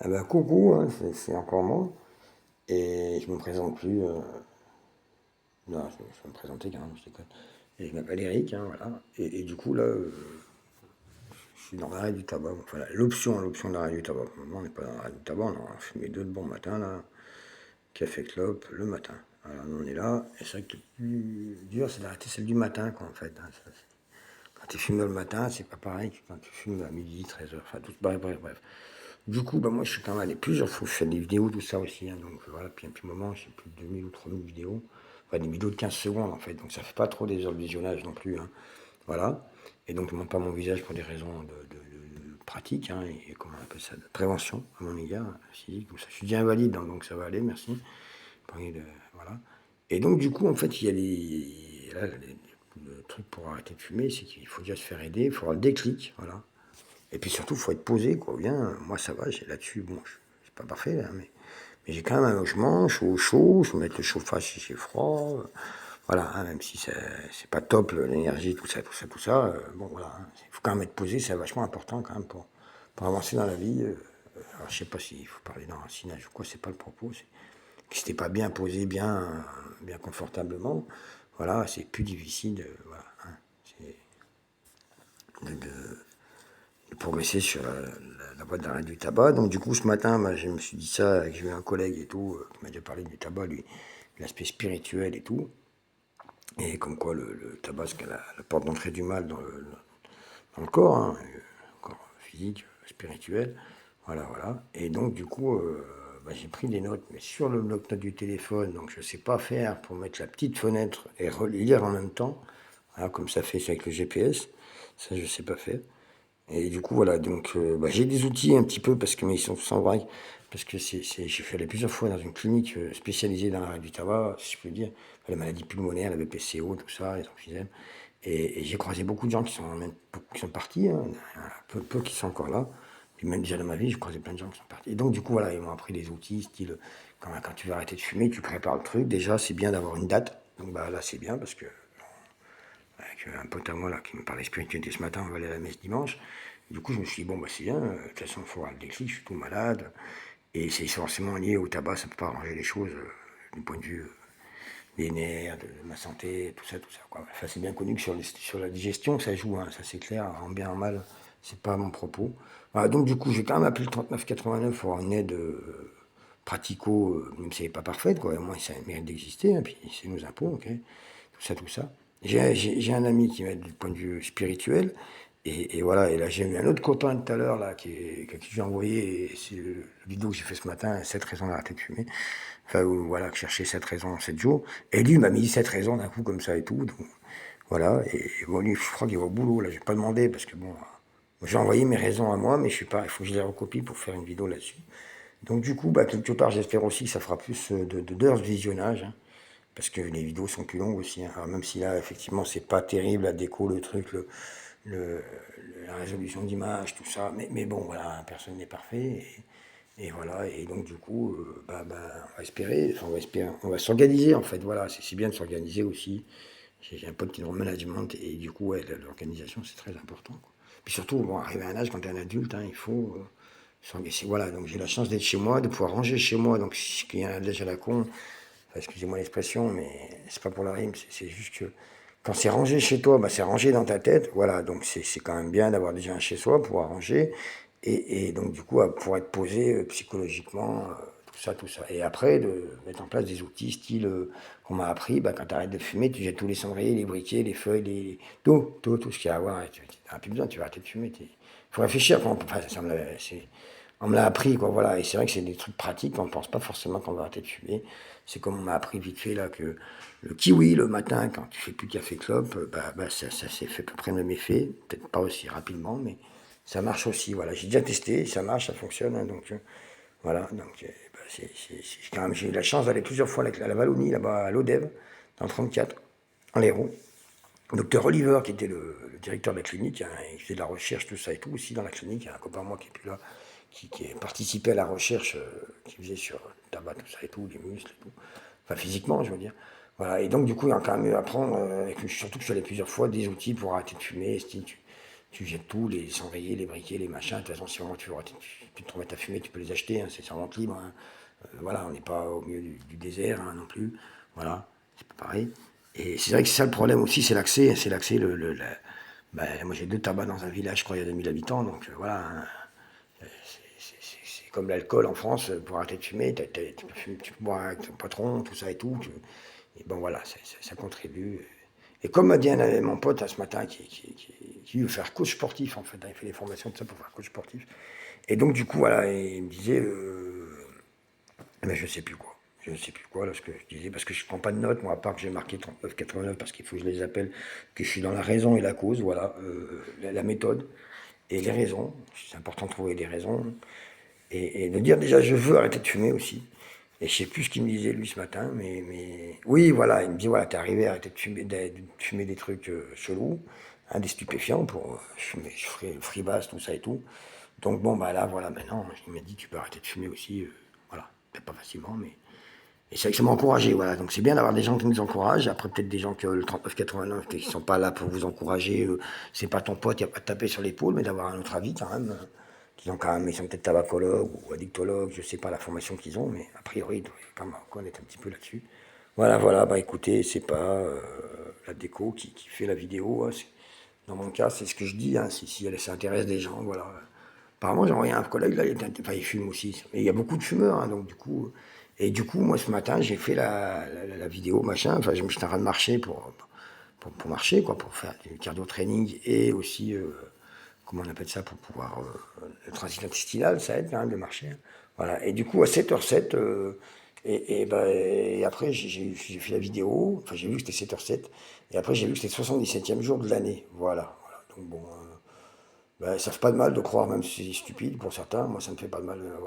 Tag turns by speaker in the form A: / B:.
A: Ah bah, coucou, hein, c'est encore moi. Et je me présente plus. Non, je vais me présenter quand même, je déconne. Et je m'appelle Eric, hein, voilà. Et du coup, là, je suis dans l'arrêt du tabac. Enfin, l'option de l'arrêt du tabac. Pour le moment, on n'est pas dans l'arrêt du tabac, on a fumé deux de bon matin, là. Café clope, le matin. Voilà, on est là. Et c'est vrai que le plus dur, c'est d'arrêter celle du matin, quoi, en fait, hein. Quand tu fumes le matin, c'est pas pareil que quand tu fumes à midi, 13h. Enfin, tout, bref, bref, bref. Du coup, bah, moi, je suis quand même allé plusieurs fois. Je fais des vidéos, tout ça aussi, hein. Donc voilà, puis un petit moment, j'ai plus de 2000 ou 3000 vidéos. Enfin, des vidéos de 15 secondes, en fait. Donc ça fait pas trop des heures de visionnage non plus, hein. Voilà. Et donc, je ne montre pas mon visage pour des raisons de pratique, hein, et comment on appelle ça, de prévention à mon égard, physique, tout ça. Je suis déjà invalide, hein, donc ça va aller, merci. Voilà. Et donc, du coup, en fait, il y a le truc pour arrêter de fumer, c'est qu'il faut déjà se faire aider, il faut avoir le déclic, voilà. Et puis surtout, il faut être posé, quoi. Bien, moi, ça va, j'ai là-dessus, bon, c'est pas parfait, hein, mais j'ai quand même un logement, je suis au chaud, je peux mettre le chauffage si c'est froid. Voilà, hein, même si c'est pas top, l'énergie, tout ça, tout ça, tout ça. Bon, voilà, hein, il faut quand même être posé, c'est vachement important quand même pour avancer dans la vie. Alors, je sais pas s'il faut parler d'enracinage ou quoi, c'est pas le propos. C'est que si t'es pas bien posé, bien confortablement, voilà, c'est plus difficile voilà, hein, de progresser sur la voie d'arrêt du tabac. Donc du coup, ce matin, bah, je me suis dit ça, j'ai eu un collègue et tout, qui m'a déjà parlé du tabac, lui, l'aspect spirituel et tout. Et comme quoi le tabac, c'est la porte d'entrée du mal dans le corps, hein, corps physique, spirituel. Voilà, voilà. Et donc du coup, bah, j'ai pris des notes, mais sur le bloc-notes du téléphone, donc je ne sais pas faire pour mettre la petite fenêtre et relire en même temps. Voilà, comme ça fait avec le GPS. Ça, je ne sais pas faire. Et du coup, voilà, donc bah, j'ai des outils un petit peu, parce que, mais ils sont sans vrac, parce que j'ai fait aller plusieurs fois dans une clinique spécialisée dans l'arrêt du tabac, si je peux dire, la maladie pulmonaire, la BPCO, tout ça, les emphysèmes. Et j'ai croisé beaucoup de gens qui sont partis, hein, peu qui sont encore là. Et même déjà dans ma vie, j'ai croisé plein de gens qui sont partis. Et donc, du coup, voilà, ils m'ont appris des outils, style, quand tu veux arrêter de fumer, tu prépares le truc. Déjà, c'est bien d'avoir une date. Donc, bah, là, c'est bien, parce que avec un pote à moi là, qui me parlait spiritualité ce matin, on va aller à la messe dimanche. Du coup, je me suis dit, bon, bah c'est bien, de toute façon, il faut avoir le déclic, je suis tout malade. Et c'est forcément lié au tabac, ça ne peut pas arranger les choses du point de vue des nerfs, de ma santé, tout ça, tout ça, quoi. Enfin, c'est bien connu que sur la digestion, ça joue, hein, ça c'est clair, en bien, en mal, c'est pas mon propos. Voilà, donc du coup, j'ai quand même appelé le 3989 pour avoir une aide pratico, même si elle n'est pas parfaite, quoi. Au moins, ça mérite d'exister, hein, puis c'est nos impôts, ok, tout ça, tout ça. J'ai un ami qui m'aide du point de vue spirituel, et voilà, et là j'ai eu un autre copain tout à l'heure, là, qui j'ai envoyé, et c'est le vidéo que j'ai fait ce matin, 7 raisons d'arrêter de fumer. Enfin, voilà, que chercher 7 raisons en 7 jours. Et lui, il m'a mis 7 raisons d'un coup, comme ça et tout. Donc, voilà, et bon, lui, je crois qu'il va au boulot, là, j'ai pas demandé, parce que bon, j'ai envoyé mes raisons à moi, mais je suis pas, il faut que je les recopie pour faire une vidéo là-dessus. Donc du coup, bah, quelque part, j'espère aussi que ça fera plus d'heures de visionnage, hein, parce que les vidéos sont plus longues aussi, hein. Alors, même si là, effectivement, c'est pas terrible, la déco, le truc, le- la résolution d'image, tout ça, mais bon, voilà, personne n'est parfait, et voilà, et donc du coup, on va espérer, enfin, on va s'organiser en fait, voilà, c'est bien de s'organiser aussi. J'ai un pote qui est dans le management, et du coup, ouais, l'organisation, c'est très important, quoi. Puis surtout, bon, arriver à un âge, quand tu es un adulte, hein, il faut s'organiser. Voilà, donc j'ai la chance d'être chez moi, de pouvoir ranger chez moi, donc si il y a un âge à la con, enfin, excusez-moi l'expression, mais c'est pas pour la rime, c'est juste que quand c'est rangé chez toi, bah, c'est rangé dans ta tête, voilà, donc c'est quand même bien d'avoir déjà un chez soi pour ranger, et donc du coup, pour être posé psychologiquement, tout ça, tout ça. Et après, de mettre en place des outils style qu'on m'a appris, bah, quand tu arrêtes de fumer, tu jettes tous les cendriers, les briquets, les feuilles, tout ce qu'il y a à voir, et tu n'as plus besoin, tu vas arrêter de fumer. Il faut réfléchir, enfin, on me l'a appris, quoi, voilà, et c'est vrai que c'est des trucs pratiques, on ne pense pas forcément qu'on va arrêter de fumer. C'est comme on m'a appris vite fait là que le kiwi le matin, quand tu fais plus de café clope, ça s'est fait à peu près le même effet, peut-être pas aussi rapidement, mais ça marche aussi. Voilà, j'ai déjà testé, ça marche, ça fonctionne, hein, donc voilà, donc quand même, j'ai eu la chance d'aller plusieurs fois à la Wallonie, là-bas à l'Odève, dans le 34, en l'Hérault. Docteur Oliver, qui était le directeur de la clinique, hein, il faisait de la recherche, tout ça et tout, aussi dans la clinique. Il y a un copain à moi qui est plus là, qui participait à la recherche qu'il faisait sur le tabac, tout ça et tout, les muscles et tout. Enfin, physiquement, je veux dire. Voilà, et donc, du coup, il y a quand même eu à apprendre, surtout que je suis allé plusieurs fois, des outils pour arrêter de fumer, style, Tu jettes tout, les cendriers, les briquets, les machins. De toute façon, si vraiment tu te remets à fumer, tu peux les acheter, hein, c'est sûrement libre. Hein. Voilà, on n'est pas au milieu du désert hein, non plus. Voilà, c'est pas pareil. Et c'est vrai que c'est ça le problème aussi, c'est l'accès. C'est l'accès. Moi, j'ai 2 tabacs dans un village, je crois, il y a 2000 habitants. Donc voilà, hein, c'est comme l'alcool en France. Pour arrêter de fumer, tu peux boire avec ton patron, tout ça et tout. Et bon, voilà, ça contribue. Et comme m'a dit mon pote ce matin, qui veut faire coach sportif, en fait, hein, il fait des formations de ça pour faire coach sportif. Et donc, du coup, voilà, et il me disait, mais je sais plus quoi. Je ne sais plus quoi, là, ce que je disais, parce que je prends pas de notes, moi, à part que j'ai marqué 39,89, parce qu'il faut que je les appelle, que je suis dans la raison et la cause, voilà, la méthode et les raisons. C'est important de trouver des raisons. Et de dire déjà, je veux arrêter de fumer aussi. Et je sais plus ce qu'il me disait lui ce matin, mais oui, voilà, il me dit, voilà, t'es arrivé à arrêter de fumer des trucs chelous, hein, des stupéfiants pour fumer, je ferai freebass, tout ça et tout. Donc bon, bah là, voilà, maintenant, il m'a dit, tu peux arrêter de fumer aussi, voilà, peut-être pas facilement, mais... Et c'est vrai que ça m'a encouragé, voilà. Donc c'est bien d'avoir des gens qui nous encouragent. Après, peut-être des gens que le 39,89, qui sont pas là pour vous encourager, c'est pas ton pote, il n'y a pas de taper sur l'épaule, mais d'avoir un autre avis quand même. Ils sont peut-être tabacologues ou addictologues, je sais pas la formation qu'ils ont, mais a priori, ils doivent quand même connaître un petit peu là-dessus. Voilà, voilà, bah écoutez, c'est pas la déco qui fait la vidéo. Hein, dans mon cas, c'est ce que je dis, hein, si ça intéresse des gens, voilà. Apparemment, j'ai envoyé un collègue, là, il fume aussi. Mais il y a beaucoup de fumeurs, hein, donc du coup. Et du coup, moi, ce matin, j'ai fait la vidéo, machin. Enfin, j'étais en train de marcher pour marcher, quoi, pour faire du cardio-training et aussi, comment on appelle ça, pour pouvoir. Le transit intestinal, ça aide quand même de marcher. Hein. Voilà. Et du coup, à 7h07, et après, j'ai fait la vidéo. Enfin, j'ai vu que c'était 7h07. Et après, j'ai vu que c'était le 77e jour de l'année. Voilà. Voilà. Donc, bon. Ça fait pas de mal de croire, même si c'est stupide pour certains. Moi, ça me fait pas de mal.